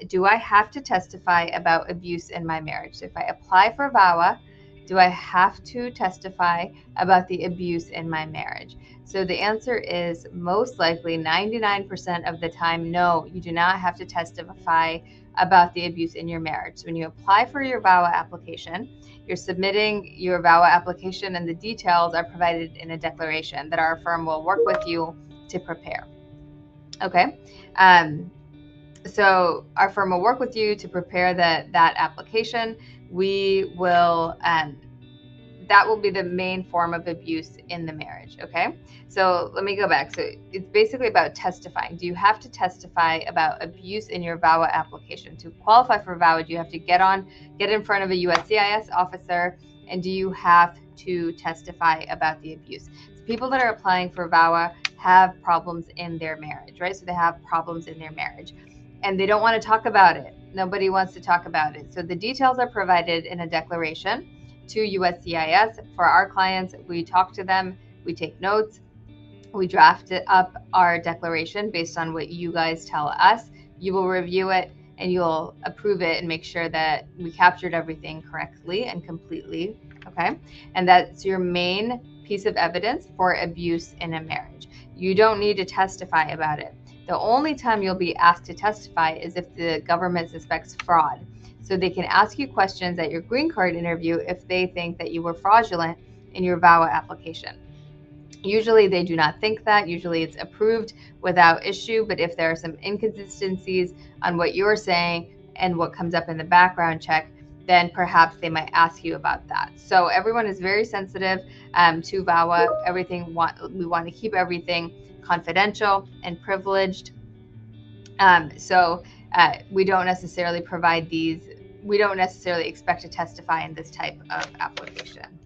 do I have to testify about abuse in my marriage? So if I apply for VAWA, do I have to testify about the abuse in my marriage? So the answer is most likely 99% of the time, no, you do not have to testify about the abuse in your marriage. So when you apply for your VAWA application, you're submitting your VAWA application and the details are provided in a declaration that our firm will work with you to prepare. Okay. So our firm will work with you to prepare that application. We will, that will be the main form of abuse in the marriage. Okay. So let me go back. So it's basically about testifying. Do you have to testify about abuse in your VAWA application? To qualify for VAWA, do you have to get in front of a USCIS officer, and do you have to testify about the abuse? So people that are applying for VAWA have problems in their marriage, right? So they have problems in their marriage and they don't want to talk about it. Nobody wants to talk about it. So the details are provided in a declaration to USCIS. For our clients, we talk to them, we take notes, we draft it up our declaration based on what you guys tell us. You will review it and you'll approve it and make sure that we captured everything correctly and completely. Okay. And that's your main piece of evidence for abuse in a marriage. You don't need to testify about it. The only time you'll be asked to testify is if the government suspects fraud. So they can ask you questions at your green card interview if they think that you were fraudulent in your VAWA application. Usually they do not think that. Usually it's approved without issue. But if there are some inconsistencies on what you're saying and what comes up in the background check, then perhaps they might ask you about that. So everyone is very sensitive to VAWA. We want to keep everything confidential and privileged. So we don't necessarily provide these. We don't necessarily expect to testify in this type of application.